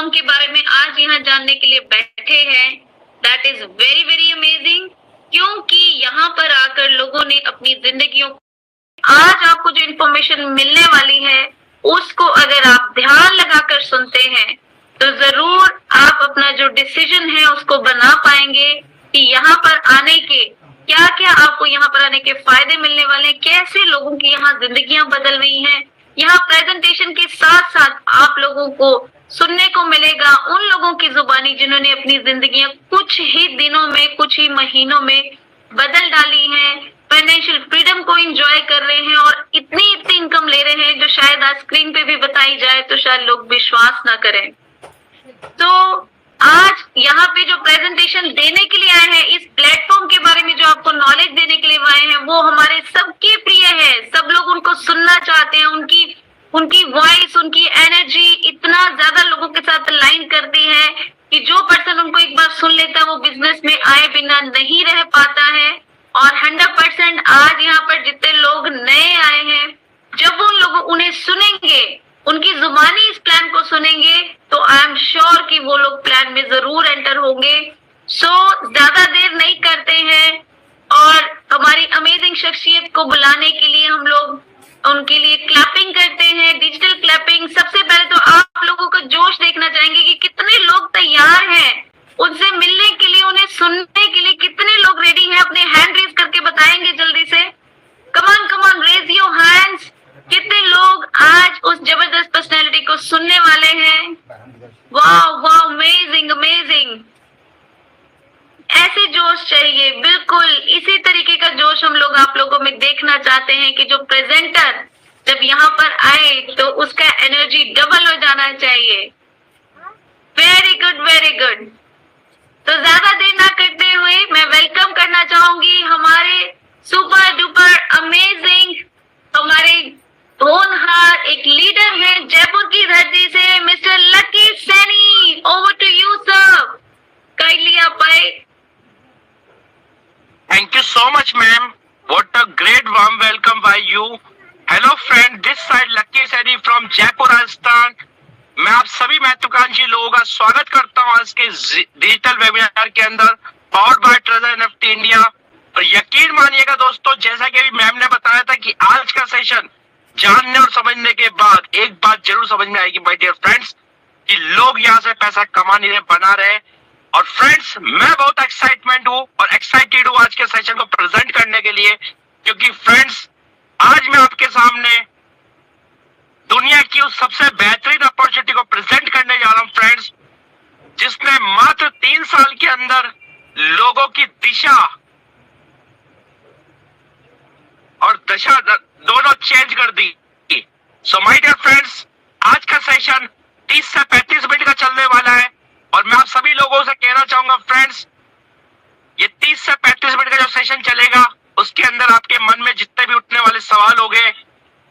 Platform के बारे में आज यहाँ जानने के लिए बैठे हैं। That is very very amazing, क्योंकि यहाँ पर आकर लोगों ने अपनी जिंदगियों, आज आपको जो इन्फॉर्मेशन मिलने वाली है उसको अगर आप ध्यान लगाकर सुनते हैं तो जरूर आप अपना जो डिसीजन है उसको बना पाएंगे कि यहाँ पर आने के क्या क्या आपको यहाँ पर आने के फायदे मिलने वाले हैं, कैसे लोगों की यहाँ जिंदगियां बदल रही हैं। यहाँ प्रेजेंटेशन के साथ साथ आप लोगों को सुनने को मिलेगा उन लोगों की जुबानी जिन्होंने अपनी जिंदगियां कुछ ही दिनों में, कुछ ही महीनों में बदल डाली हैं, फाइनेंशियल फ्रीडम को एंजॉय कर रहे हैं और इतनी इतनी इनकम ले रहे हैं जो शायद आज स्क्रीन पे भी बताई जाए तो शायद लोग विश्वास ना करें। तो आज यहाँ पे जो प्रेजेंटेशन देने के लिए आए हैं, इस प्लेटफॉर्म के बारे में जो आपको नॉलेज देने के लिए आए हैं, वो हमारे सबके प्रिय है। सब लोग उनको सुनना चाहते हैं, उनकी वॉइस, उनकी एनर्जी इतना ज्यादा लोगों के साथ अलाइन करती है कि जो पर्सन उनको एक बार सुन लेता है वो बिजनेस में आए बिना नहीं रह पाता है। और 100% आज यहाँ पर जितने लोग नए आए हैं, जब वो लोग उन्हें सुनेंगे, उनकी जुबानी इस प्लान को सुनेंगे तो आई एम श्योर कि वो लोग प्लान में जरूर एंटर होंगे। सो ज्यादा देर नहीं करते हैं और हमारी अमेजिंग शख्सियत को बुलाने के लिए हम लोग उनके लिए क्लैपिंग करते हैं, डिजिटल क्लैपिंग। सबसे पहले तो आप लोगों का जोश देखना चाहेंगे कि कितने लोग तैयार हैं उनसे मिलने के लिए, उन्हें सुनने के लिए। कितने लोग रेडी हैं? अपने हैंड रेज करके बताएंगे जल्दी से। कमान कमान रेज योर हैंड्स। कितने लोग आज उस जबरदस्त पर्सनैलिटी को सुनने वाले हैं? वाह वाह, अमेजिंग अमेजिंग। ऐसे जोश चाहिए, बिल्कुल इसी तरीके का जोश हम लोग आप लोगों में देखना चाहते हैं कि जो प्रेजेंटर जब यहाँ पर आए तो उसका एनर्जी डबल हो जाना चाहिए। Very good very good. तो ज्यादा देर ना करते हुए मैं वेलकम करना चाहूंगी हमारे सुपर डुपर अमेजिंग, हमारे होनहार एक लीडर है जयपुर की धरती से, mister Lucky Saini. Over to you sir, kindly आप आए। Thank you so much, ma'am. What a great warm welcome by you. Hello friend, this side Lucky Saini from Jaipur, Rajasthan. मैं आप सभी महत्वाकांक्षी लोगों का स्वागत करता हूँ आज के डिजिटल वेबिनार के अंदर, powered by treasure NFT India. और यकीन मानिएगा दोस्तों, जैसा कि अभी मैम ने बताया था कि आज का सेशन जानने और समझने के बाद एक बात जरूर समझ में आएगी माय डियर फ्रेंड्स, कि लोग यहाँ से पैसा कमा नहीं रहे, बना रहे। और फ्रेंड्स, मैं बहुत एक्साइटमेंट हूँ और एक्साइटेड हूँ आज के सेशन को प्रेजेंट करने के लिए, क्योंकि फ्रेंड्स आज मैं आपके सामने दुनिया की उस सबसे बेहतरीन अपॉर्चुनिटी को प्रेजेंट करने जा रहा हूँ फ्रेंड्स, जिसने मात्र 3 साल के अंदर लोगों की दिशा और दशा दोनों चेंज कर दी। सो माय डियर फ्रेंड्स, आज का सेशन 30 से 35 मिनट का चलने वाला है और मैं आप सभी लोगों से कहना चाहूंगा फ्रेंड्स, ये 30 से 35 मिनट का जो सेशन चलेगा उसके अंदर आपके मन में जितने भी उठने वाले सवाल होंगे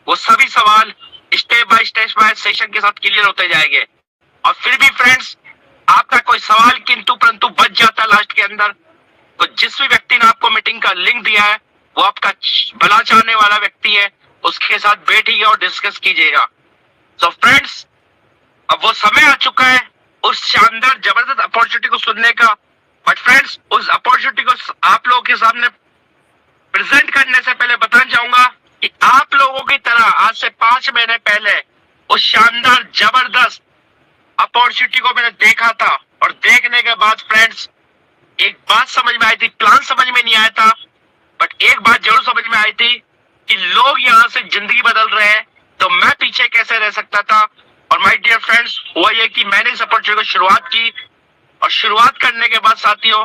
वो सभी सवाल स्टेप बाय सेशन के साथ क्लियर होते जाएंगे। और फिर भी फ्रेंड्स आपका कोई सवाल किंतु परंतु बच जाता है लास्ट के अंदर, तो जिस भी व्यक्ति ने आपको मीटिंग का लिंक दिया है वो आपका भला चाहने वाला व्यक्ति है, उसके साथ बैठिए और डिस्कस कीजिएगा। सो फ्रेंड्स, अब वो समय आ चुका है उस शानदार जबरदस्त अपॉर्चुनिटी को सुनने का। बट फ्रेंड्स, उस अपॉर्चुनिटी को आप लोगों के सामने प्रेजेंट करने से पहले बताना चाहूंगा कि आप लोगों की तरह आज से 5 महीने पहले उस शानदार जबरदस्त अपॉर्चुनिटी को मैंने देखा था और देखने के बाद फ्रेंड्स एक बात समझ में आई थी, प्लान समझ में नहीं आया था, बट एक बात जरूर समझ में आई थी कि लोग यहाँ से जिंदगी बदल रहे हैं तो मैं पीछे कैसे रह सकता था। और माय डियर फ्रेंड्स, हुआ ये कि मैंने इस अपॉर्चुनिटी को शुरुआत की और शुरुआत करने के बाद साथियों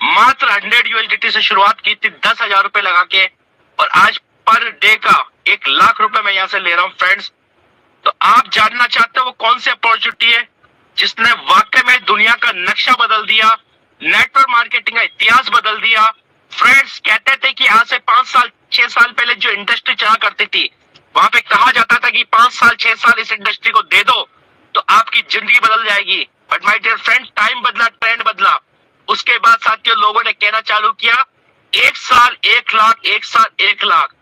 मात्र 100 USDT से शुरुआत की थी, 10,000 रुपए लगा के, और आज पर डे का 1 लाख रुपए मैं यहाँ से ले रहा हूँ फ्रेंड्स। तो आप जानना चाहते हो वो कौन सी अपॉर्चुनिटी है जिसने वाकई में दुनिया का नक्शा बदल दिया, नेटवर्क मार्केटिंग का इतिहास बदल दिया। फ्रेंड्स, कहते थे कि आज से 5 साल 6 साल पहले जो इंडस्ट्री चला करती थी वहां पे कहा जाता था कि 5 साल 6 साल इस इंडस्ट्री को दे दो तो आपकी जिंदगी बदल जाएगी। But my dear friend, time बदला, ट्रेंड बदला। उसके बाद साथियों लोगों ने कहना चालू किया 1 साल 1 लाख, 1 साल 1 लाख।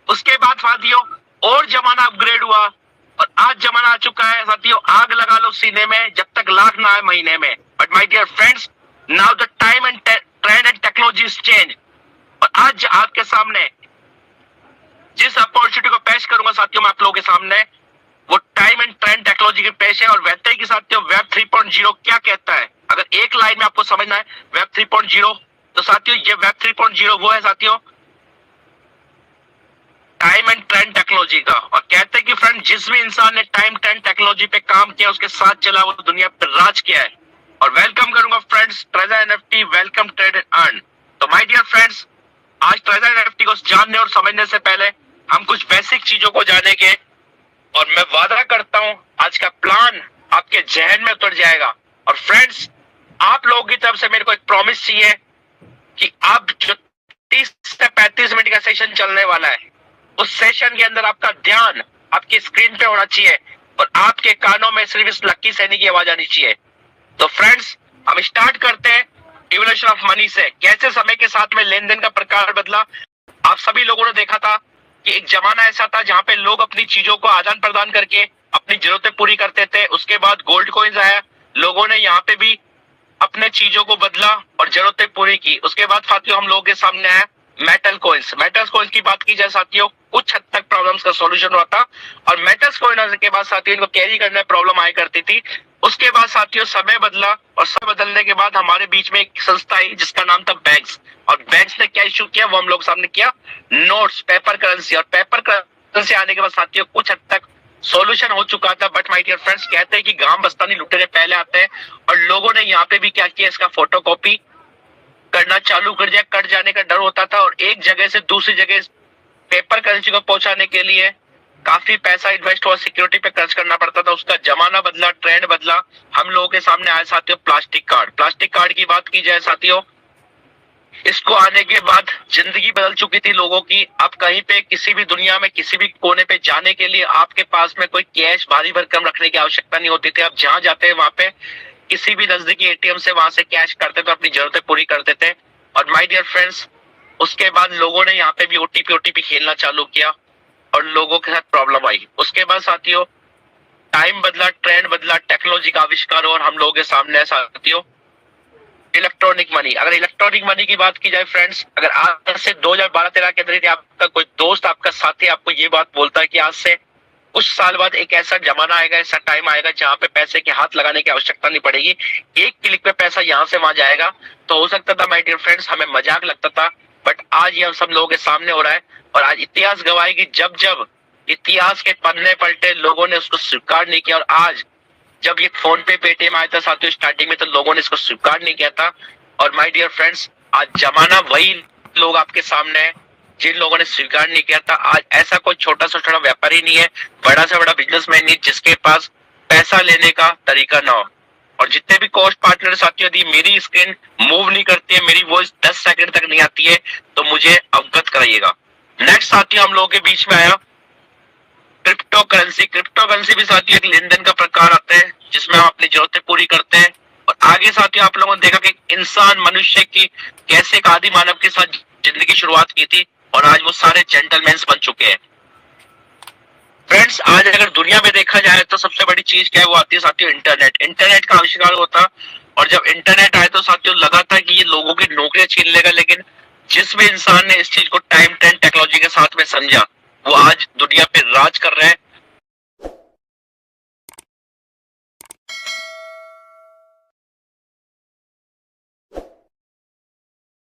उसके बाद साथियों और जमाना अपग्रेड हुआ और आज जमाना आ चुका है साथियों, आग लगा लो सीने में जब तक लाख ना आए महीने में। But my dear friends, now the time and trend and technology is change. और आज आपके सामने जिस अपॉर्चुनिटी को पेश करूंगा साथियों मैं आप लोगों के सामने, वो टाइम एंड ट्रेंड टेक्नोलॉजी के पेश है। और वैसे ही साथियों वेब 3.0 क्या कहता है, अगर एक लाइन में आपको समझना है वेब 3.0, तो साथियों ये वेब 3.0 वो है साथियों टाइम एंड ट्रेंड टेक्नोलॉजी का। और कहते हैं कि फ्रेंड जिस भी इंसान ने टाइम ट्रेंड टेक्नोलॉजी पे काम किया, उसके साथ चला, वो दुनिया पर राज किया है। और वेलकम करूंगा friends treasure NFT, welcome trade and earn. तो माय डियर फ्रेंड्स, आज ट्रेजर एनएफटी को जानने और समझने से पहले हम कुछ बेसिक चीजों को जानेंगे। और मैं वादा करता हूं आज का प्लान आपके जहन में उतर जाएगा। और फ्रेंड्स, आप लोगों की तरफ से मेरे को एक प्रॉमिस चाहिए कि अब जो 30 से 35 मिनट का सेशन चलने वाला है, उस सेशन के अंदर आपका ध्यान आपकी स्क्रीन पे होना चाहिए और आपके कानों में सिर्फ इस लक्की सैनी की आवाज आनी चाहिए। तो फ्रेंड्स, हम स्टार्ट करते हैं इवोल्यूशन ऑफ मनी से। कैसे समय के साथ में लेन देन का प्रकार बदला। आप सभी लोगों ने देखा था कि एक जमाना ऐसा था जहां पे लोग अपनी चीजों को आदान प्रदान करके अपनी जरूरतें पूरी करते थे। उसके बाद गोल्ड कॉइन्स आया, लोगों ने यहाँ पे भी अपने चीजों को बदला और जरूरतें पूरी की। उसके बाद साथियों हम लोगों के सामने आया मेटल कॉइन्स। मेटल कॉइन्स की बात की जाए साथियों, कुछ हद तक प्रॉब्लम्स का सॉल्यूशन हुआ था। और मेटल कॉइन के बाद साथियों इनको कैरी करने में प्रॉब्लम आया करती थी। उसके बाद साथियों समय बदला और समय बदलने के बाद हमारे बीच में एक संस्था आई जिसका नाम था बैंक्स। और बैंक्स ने क्या इशू किया वो हम लोग सामने किया, नोट्स, पेपर करेंसी। और पेपर करेंसी आने के बाद साथियों कुछ हद तक सॉल्यूशन हो चुका था। बट माय डियर फ्रेंड्स, कहते हैं कि गांव बस्तानी लुटेरे पहले आते हैं। और लोगों ने यहाँ पे भी क्या किया, इसका फोटोकॉपी करना चालू कर दिया। कट जाने का डर होता था और एक जगह से दूसरी जगह पेपर करेंसी को पहुंचाने के लिए काफी पैसा इन्वेस्ट हुआ, सिक्योरिटी पे खर्च करना पड़ता था। उसका जमाना बदला, ट्रेंड बदला। हम लोगों के सामने आए साथियों प्लास्टिक कार्ड। प्लास्टिक कार्ड की बात की जाए साथियों, इसको आने के बाद जिंदगी बदल चुकी थी लोगों की। अब कहीं पे किसी भी दुनिया में किसी भी कोने पे जाने के लिए आपके पास में कोई कैश भारी भरकम रखने की आवश्यकता नहीं होती थी। अब जहां जाते हैं वहां पे किसी भी नजदीकी एटीएम से वहां से कैश करते थे, अपनी जरूरतें पूरी करते थे। और माय डियर फ्रेंड्स, उसके बाद लोगों ने यहाँ पे भी ओटीपी खेलना चालू किया और लोगों के साथ प्रॉब्लम आई। उसके बाद साथियों टाइम बदला, ट्रेंड बदला, टेक्नोलॉजी का आविष्कार और हम लोगों के सामने है साथियों इलेक्ट्रॉनिक मनी। अगर इलेक्ट्रॉनिक मनी की बात की जाए फ्रेंड्स, अगर आज से 2012-13 के अंदर आपका कोई दोस्त, आपका साथी आपको ये बात बोलता है कि आज से कुछ साल बाद एक ऐसा जमाना आएगा, ऐसा टाइम आएगा जहां पे पैसे के हाथ लगाने की आवश्यकता नहीं पड़ेगी, एक क्लिक पे पैसा यहाँ से वहां जाएगा, तो हो सकता था माय डियर फ्रेंड्स हमें मजाक लगता था। बट आज ये हम सब लोगों के सामने हो रहा है। और आज इतिहास गवाएगी, जब जब इतिहास के पन्ने पलटे लोगों ने उसको स्वीकार नहीं किया। और आज जब ये फोन पे पेटीएम आया था साथियों स्टार्टिंग में, तो लोगों ने इसको स्वीकार नहीं किया था। और माय डियर फ्रेंड्स, आज जमाना वही लोग आपके सामने है जिन लोगों ने स्वीकार नहीं किया था। आज ऐसा कोई छोटा से छोटा व्यापारी नहीं है, बड़ा से बड़ा बिजनेसमैन नहीं, जिसके पास पैसा लेने का तरीका ना हो। और जितने भी कोस्ट पार्टनर साथियों, यदि मेरी स्क्रीन मूव नहीं करती है, मेरी वॉइस 10 सेकंड तक नहीं आती है, तो मुझे अवगत कराइएगा। नेक्स्ट साथियों हम लोगों के बीच में आया क्रिप्टो करेंसी। क्रिप्टो करेंसी भी साथियों एक लेन देन का प्रकार आता है जिसमें हम अपनी जरूरतें पूरी करते हैं। और आगे साथियों आप लोगों ने देखा कि इंसान मनुष्य की कैसे एक आदि मानव के साथ जिंदगी की शुरुआत की थी और आज वो सारे जेंटलमैन बन चुके हैं। फ्रेंड्स, आज अगर दुनिया में देखा जाए तो सबसे बड़ी चीज क्या है, वो आती है साथियों इंटरनेट। इंटरनेट का आविष्कार होता और जब इंटरनेट आया तो साथियों लगा था कि ये लोगों की नौकरियां छीन लेगा, लेकिन जिस भी इंसान ने इस चीज को टाइम ट्रेंड टेक्नोलॉजी के साथ में समझा, वो आज दुनिया पे राज कर रहे हैं